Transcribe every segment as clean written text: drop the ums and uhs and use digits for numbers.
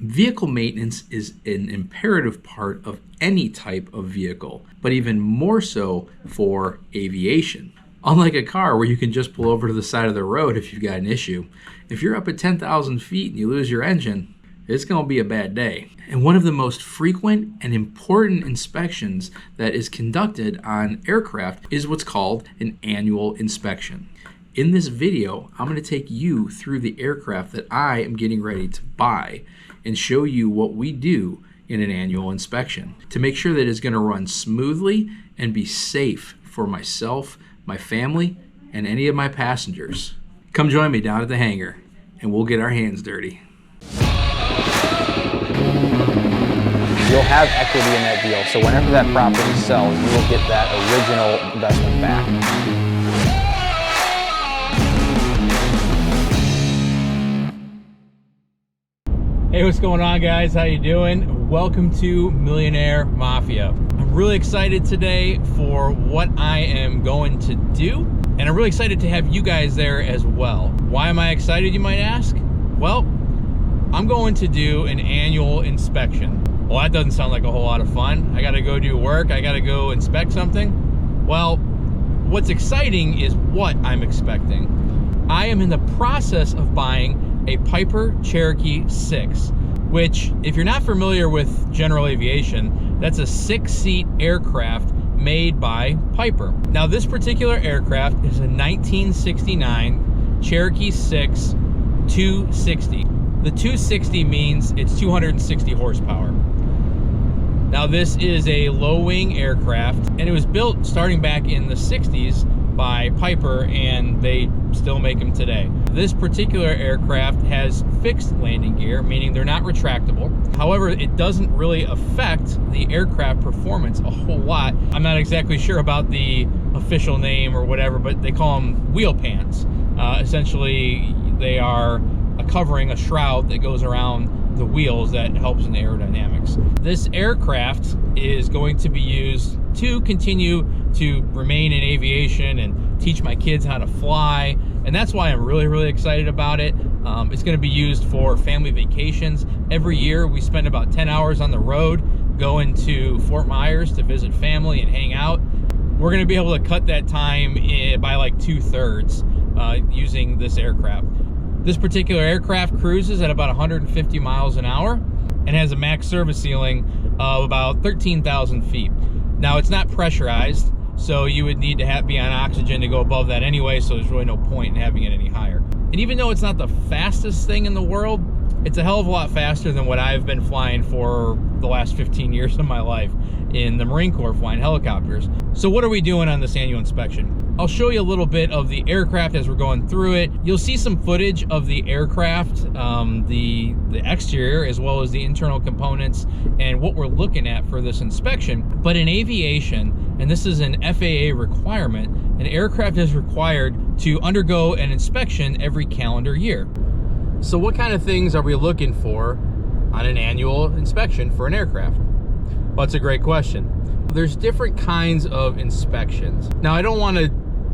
Vehicle maintenance is an imperative part of any type of vehicle, but even more so for aviation. Unlike a car where you can just pull over to the side of the road if you've got an issue, if you're up at 10,000 feet and you lose your engine, it's going to be a bad day. And one of the most frequent and important inspections that is conducted on aircraft is what's called an annual inspection. In this video, I'm going to take you through the aircraft that I am getting ready to buy and show you what we do in an annual inspection to make sure that it's going to run smoothly and be safe for myself, my family, and any of my passengers. Come join me down at the hangar and we'll get our hands dirty. You'll have equity in that deal, so whenever that property sells, you will get that original investment back. Hey, what's going on, guys? How you doing? Welcome to Millionaire Mafia. I'm really excited today for what I am going to do, and I'm really excited to have you guys there as well. Why am I excited, you might ask? Well, I'm going to do an annual inspection. Well, that doesn't sound like a whole lot of fun. I gotta go do work, I gotta go inspect something. Well, what's exciting is what I'm expecting. I am in the process of buying a Piper Cherokee 6, which, if you're not familiar with general aviation, that's a 6-seat aircraft made by Piper. Now, this particular aircraft is a 1969 Cherokee 6 260. The 260 means it's 260 horsepower. Now, this is a low-wing aircraft, and it was built starting back in the 60s by Piper, and they still make them today. This particular aircraft has fixed landing gear, meaning they're not retractable. However, it doesn't really affect the aircraft performance a whole lot. I'm not exactly sure about the official name or whatever, but they call them wheel pants. Essentially, they are a covering, a shroud that goes around the wheels that helps in aerodynamics. This aircraft is going to be used to continue to remain in aviation and teach my kids how to fly, and that's why I'm really excited about it. It's going to be used for family vacations. Every year we spend about 10 hours on the road going to Fort Myers to visit family and hang out. We're going to be able to cut that time by like 2/3 using this aircraft. This particular aircraft cruises at about 150 miles an hour and has a max service ceiling of about 13,000 feet. Now, it's not pressurized, so you would need to be on oxygen to go above that anyway, so there's really no point in having it any higher. And even though it's not the fastest thing in the world, it's a hell of a lot faster than what I've been flying for the last 15 years of my life in the Marine Corps flying helicopters. So what are we doing on this annual inspection? I'll show you a little bit of the aircraft as we're going through it. You'll see some footage of the aircraft, the exterior, as well as the internal components and what we're looking at for this inspection. But in aviation, and this is an FAA requirement, an aircraft is required to undergo an inspection every calendar year. So what kind of things are we looking for on an annual inspection for an aircraft? Well, that's a great question. There's different kinds of inspections. Now, I don't want to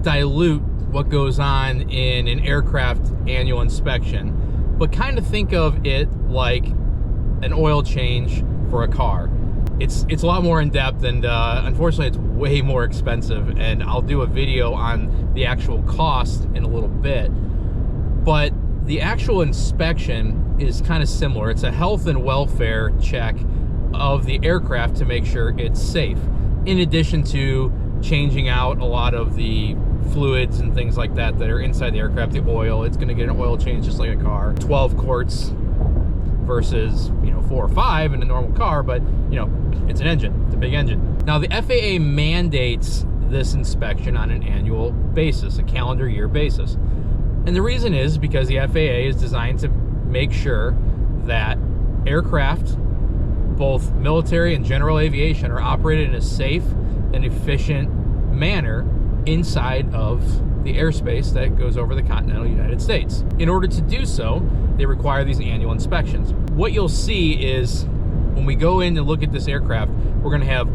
dilute what goes on in an aircraft annual inspection, but kind of think of it like an oil change for a car. It's a lot more in depth, and unfortunately it's way more expensive, and I'll do a video on the actual cost in a little bit. But the actual inspection is kind of similar. It's a health and welfare check of the aircraft to make sure it's safe, in addition to changing out a lot of the fluids and things like that that are inside the aircraft. The oil, it's going to get an oil change just like a car. 12 quarts versus 4 or 5 in a normal car, but it's an engine, it's a big engine. Now, the FAA mandates this inspection on an annual basis, a calendar year basis. And the reason is because the FAA is designed to make sure that aircraft, both military and general aviation, are operated in a safe and efficient manner inside of the airspace that goes over the continental United States. In order to do so, they require these annual inspections. What you'll see is when we go in to look at this aircraft, we're going to have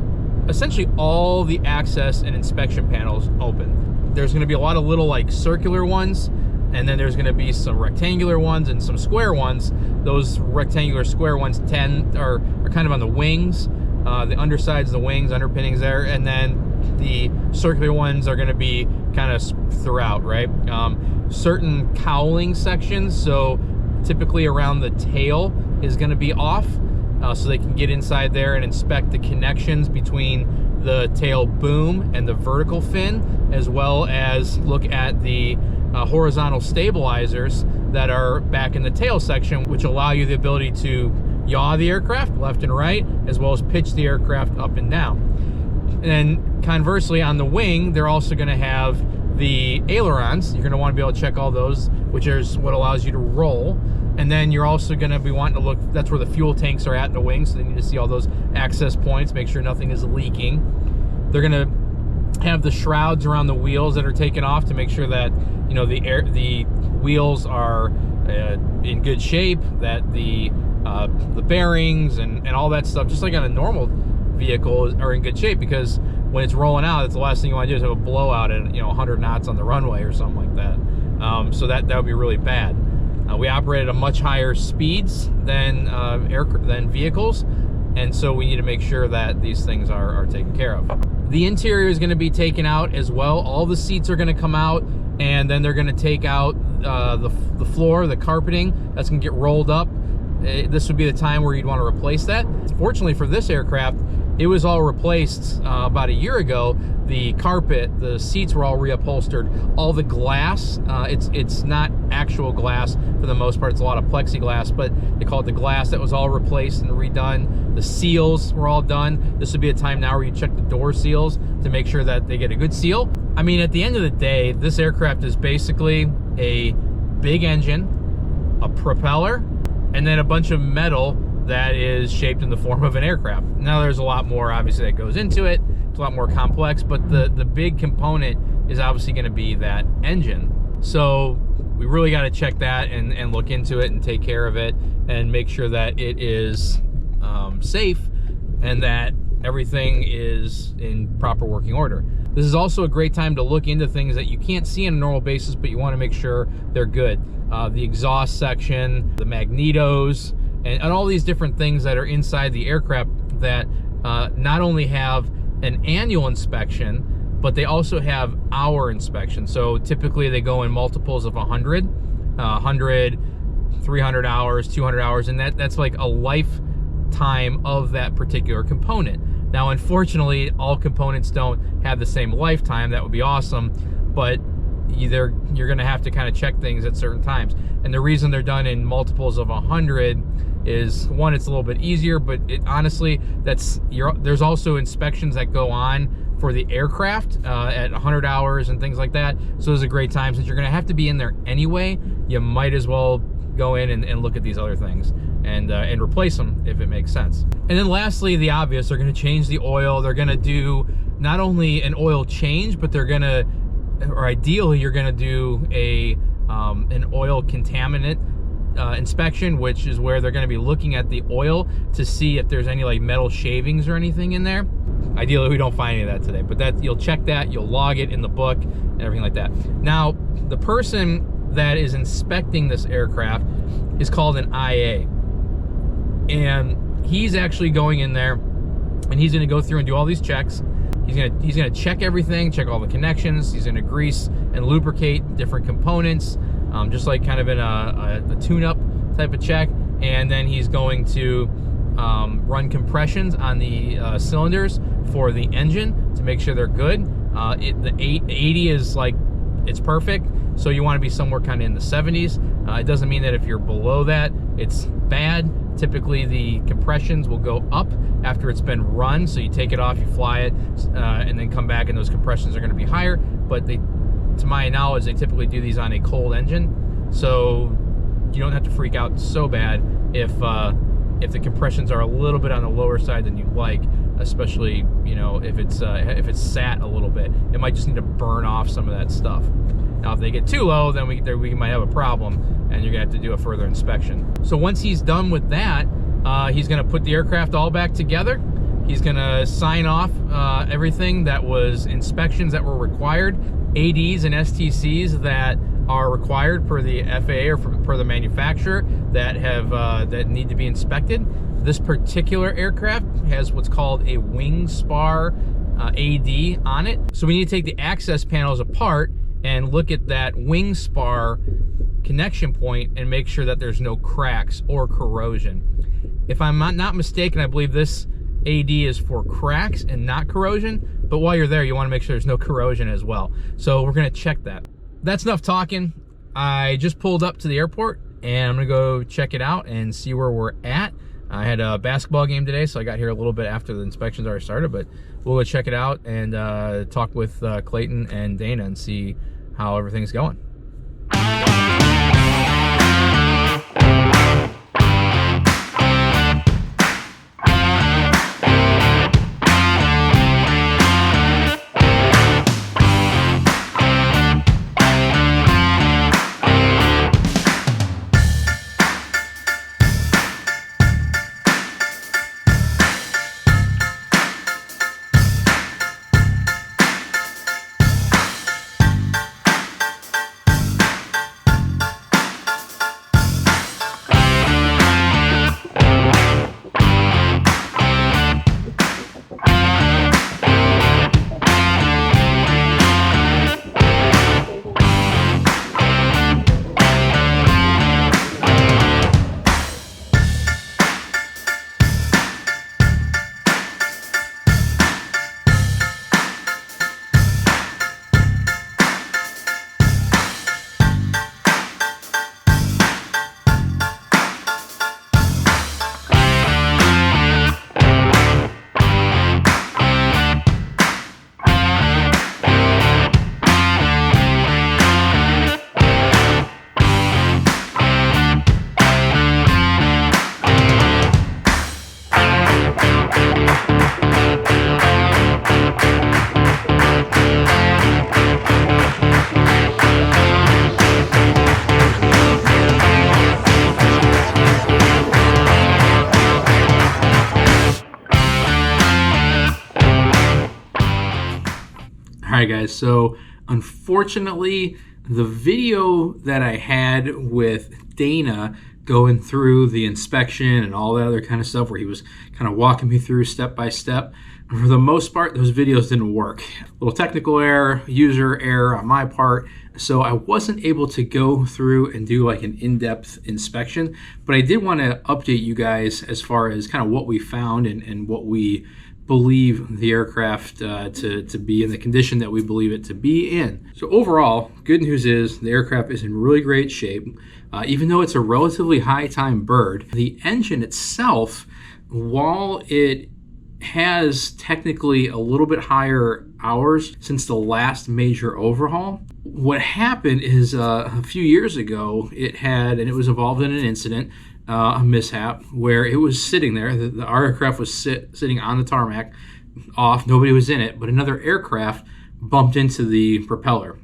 essentially all the access and inspection panels open. There's going to be a lot of little like circular ones and then there's going to be some rectangular ones and some square ones. Those rectangular square ones are kind of on the wings, the undersides of the wings, underpinnings there, and then the circular ones are going to be kind of throughout, right? Certain cowling sections, so typically around the tail, is going to be off, so they can get inside there and inspect the connections between the tail boom and the vertical fin, as well as look at the horizontal stabilizers that are back in the tail section, which allow you the ability to yaw the aircraft left and right, as well as pitch the aircraft up and down. And then conversely, on the wing, they're also going to have the ailerons. You're going to want to be able to check all those, which is what allows you to roll. And then you're also going to be wanting to look, that's where the fuel tanks are at in the wing, so they need to see all those access points, make sure nothing is leaking. They're going to have the shrouds around the wheels that are taken off to make sure that, you know, the wheels are in good shape, that the bearings and all that stuff, just like on a normal vehicle, are in good shape, because when it's rolling out, that's the last thing you want to do is have a blowout at, you know, 100 knots on the runway or something like that. So that would be really bad. We operate at much higher speeds than vehicles, and so we need to make sure that these things are taken care of. The interior is going to be taken out as well. All the seats are going to come out, and then they're going to take out the floor, the carpeting. That's going to get rolled up. This would be the time where you'd want to replace that. Fortunately for this aircraft, it was all replaced about a year ago. The carpet, the seats were all reupholstered. All the glass, it's not actual glass for the most part. It's a lot of plexiglass, but they call it the glass. That was all replaced and redone. The seals were all done. This would be a time now where you check the door seals to make sure that they get a good seal. I mean, at the end of the day, this aircraft is basically a big engine, a propeller, and then a bunch of metal that is shaped in the form of an aircraft. Now there's a lot more obviously that goes into it. It's a lot more complex, but the big component is obviously going to be that engine. So we really got to check that and look into it and take care of it and make sure that it is safe and that everything is in proper working order. This is also a great time to look into things that you can't see on a normal basis, but you want to make sure they're good. The exhaust section, the magnetos, and all these different things that are inside the aircraft that not only have an annual inspection, but they also have hour inspection. So typically they go in multiples of 100, 300 hours, 200 hours, and that's like a lifetime of that particular component. Now, unfortunately, all components don't have the same lifetime. That would be awesome, but you're going to have to kind of check things at certain times. And the reason they're done in multiples of 100 is, one, it's a little bit easier, but honestly, there's also inspections that go on for the aircraft at 100 hours and things like that. So it's a great time. Since you're going to have to be in there anyway, you might as well go in and look at these other things and replace them if it makes sense. And then lastly, the obvious, they're going to change the oil. They're going to do not only an oil change, but they're going to, or ideally, you're going to do an oil contaminant inspection, which is where they're going to be looking at the oil to see if there's any like metal shavings or anything in there. Ideally, we don't find any of that today, but that you'll check that, you'll log it in the book and everything like that. Now, the person that is inspecting this aircraft is called an IA, and he's actually going in there and he's going to go through and do all these checks. He's gonna check everything, check all the connections. He's gonna grease and lubricate different components, just like kind of in a tune-up type of check. And then he's going to run compressions on the cylinders for the engine to make sure they're good. The 80 is like, it's perfect. So you want to be somewhere kind of in the 70s. It doesn't mean that if you're below that, it's bad. Typically the compressions will go up after it's been run. So you take it off, you fly it, and then come back and those compressions are going to be higher. But to my knowledge, they typically do these on a cold engine. So you don't have to freak out so bad if the compressions are a little bit on the lower side than you'd like, especially, you know, if it's sat a little bit. It might just need to burn off some of that stuff. Now, if they get too low, then we might have a problem, and you're gonna have to do a further inspection. So once he's done with that, he's gonna put the aircraft all back together. He's gonna sign off everything that was inspections that were required, ADs and STCs that are required per the FAA or per the manufacturer that have that need to be inspected. This particular aircraft has what's called a wing spar AD on it. So we need to take the access panels apart and look at that wing spar connection point and make sure that there's no cracks or corrosion. If I'm not mistaken, I believe this AD is for cracks and not corrosion, but while you're there, you want to make sure there's no corrosion as well. So we're going to check that. That's enough talking. I just pulled up to the airport and I'm going to go check it out and see where we're at. I had a basketball game today, so I got here a little bit after the inspections already started, but we'll go check it out and talk with Clayton and Dana and see how everything's going. Alright guys, so unfortunately the video that I had with Dana going through the inspection and all that other kind of stuff where he was kind of walking me through step by step, for the most part those videos didn't work. A little technical error, user error on my part, so I wasn't able to go through and do like an in-depth inspection, but I did want to update you guys as far as kind of what we found and what we believe the aircraft to be in the condition that we believe it to be in. So overall, good news is the aircraft is in really great shape. Even though it's a relatively high time bird, the engine itself, while it has technically a little bit higher hours since the last major overhaul, what happened is a few years ago it had, and it was involved in an incident, a mishap where it was sitting there. Our aircraft was sitting on the tarmac off, nobody was in it, but another aircraft bumped into the propeller.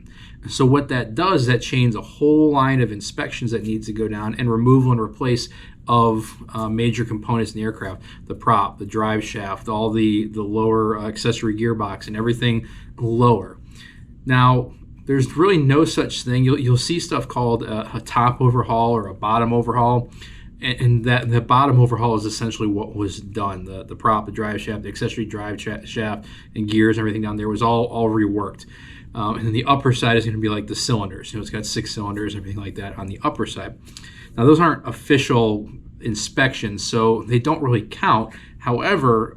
So what that does, that chains a whole line of inspections that needs to go down and removal and replace of major components in the aircraft, the prop, the drive shaft, all the lower accessory gearbox and everything lower. Now, there's really no such thing. You'll see stuff called a top overhaul or a bottom overhaul. And that the bottom overhaul is essentially what was done. The prop, the drive shaft, the accessory drive shaft, and gears, everything down there was all reworked. And then the upper side is going to be like the cylinders. It's got 6 cylinders, everything like that on the upper side. Now, those aren't official inspections, so they don't really count. However,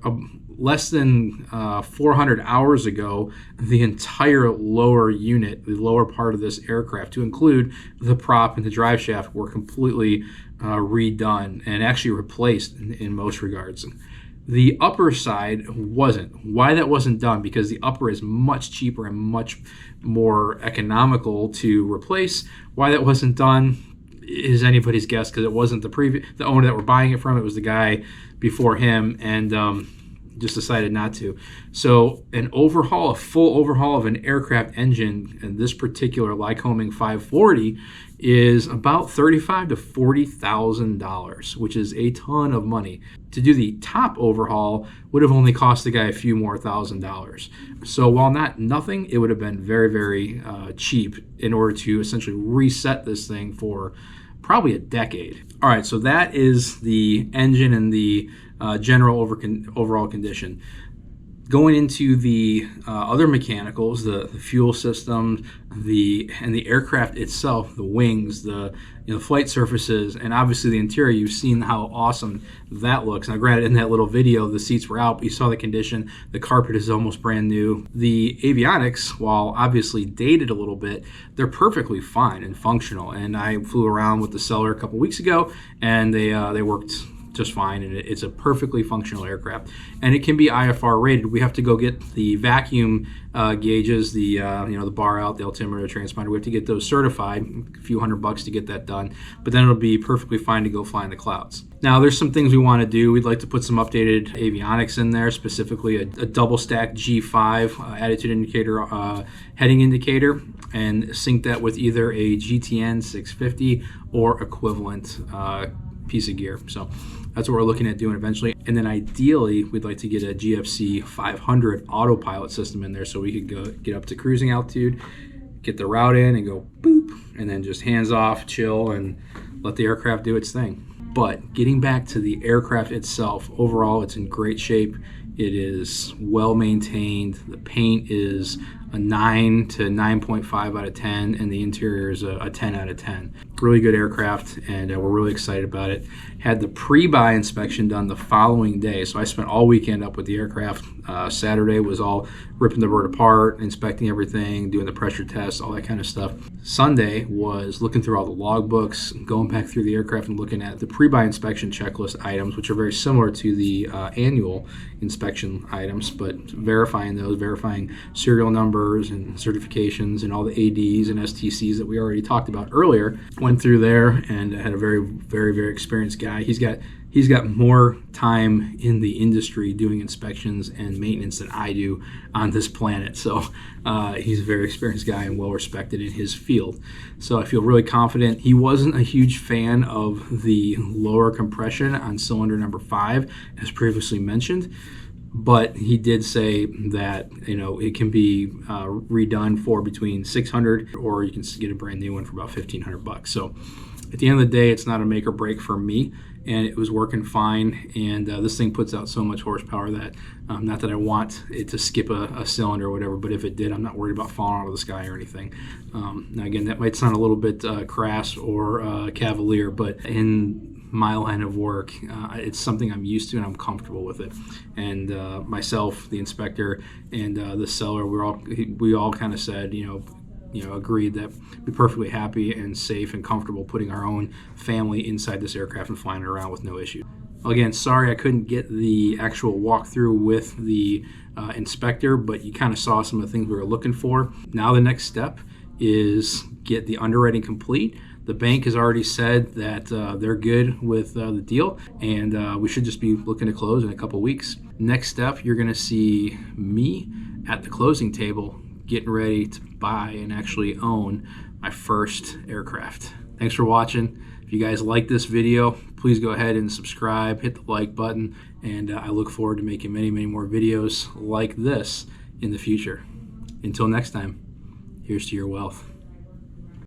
less than 400 hours ago, the entire lower unit, the lower part of this aircraft, to include the prop and the drive shaft, were completely redone and actually replaced in most regards. The upper side wasn't. Why that wasn't done? Because the upper is much cheaper and much more economical to replace. Why that wasn't done is anybody's guess, because it wasn't the owner that we're buying it from. It was the guy before him, and just decided not to. So a full overhaul of an aircraft engine, and this particular Lycoming 540, is about $35,000 to $40,000, which is a ton of money. To do the top overhaul would have only cost the guy a few more $1,000s. So while not nothing, it would have been very, very cheap in order to essentially reset this thing for probably a decade. All right, so that is the engine and the general overall condition. Going into the other mechanicals, the fuel systems, and the aircraft itself, the wings, the flight surfaces, and obviously the interior. You've seen how awesome that looks. Now, granted, in that little video, the seats were out, but you saw the condition. The carpet is almost brand new. The avionics, while obviously dated a little bit, they're perfectly fine and functional. And I flew around with the seller a couple weeks ago, and they worked just fine, and it's a perfectly functional aircraft, and it can be IFR rated. We have to go get the vacuum gauges, the bar out, the altimeter, the transponder. We have to get those certified, a few $100 to get that done, but then it'll be perfectly fine to go fly in the clouds. Now, there's some things we want to do. We'd like to put some updated avionics in there, specifically a double stack G5 attitude indicator, heading indicator, and sync that with either a GTN 650 or equivalent piece of gear. So that's what we're looking at doing eventually. And then ideally, we'd like to get a GFC 500 autopilot system in there so we could get up to cruising altitude, get the route in and go boop, and then just hands off, chill, and let the aircraft do its thing. But getting back to the aircraft itself, overall, it's in great shape. It is well maintained. The paint is a 9 to 9.5 out of 10, and the interior is a 10 out of 10. Really good aircraft, and we're really excited about it. Had the pre-buy inspection done the following day, so I spent all weekend up with the aircraft. Saturday was all ripping the bird apart, inspecting everything, doing the pressure tests, all that kind of stuff. Sunday was looking through all the logbooks, going back through the aircraft and looking at the pre-buy inspection checklist items, which are very similar to the annual inspection items, but verifying serial numbers and certifications and all the ADs and STCs that we already talked about earlier. Went through there and had a very, very, very experienced guy. He's got more time in the industry doing inspections and maintenance than I do on this planet. So he's a very experienced guy and well respected in his field. So I feel really confident. He wasn't a huge fan of the lower compression on cylinder number 5, as previously mentioned. But he did say that it can be redone for between $600, or you can get a brand new one for about $1,500. So at the end of the day, it's not a make or break for me, and it was working fine. And this thing puts out so much horsepower that not that I want it to skip a cylinder or whatever, but if it did, I'm not worried about falling out of the sky or anything. Now again, that might sound a little bit crass or cavalier, but in my line of work, it's something I'm used to and I'm comfortable with it. And myself, the inspector, and the seller, we all kind of said, agreed that we're perfectly happy and safe and comfortable putting our own family inside this aircraft and flying it around with no issue. Again, sorry I couldn't get the actual walkthrough with the inspector, but you kind of saw some of the things we were looking for. Now the next step is get the underwriting complete. The bank has already said that they're good with the deal, and we should just be looking to close in a couple weeks. Next step, you're going to see me at the closing table getting ready to buy and actually own my first aircraft. Thanks for watching. If you guys like this video, please go ahead and subscribe, hit the like button, and I look forward to making many, many more videos like this in the future. Until next time, here's to your wealth.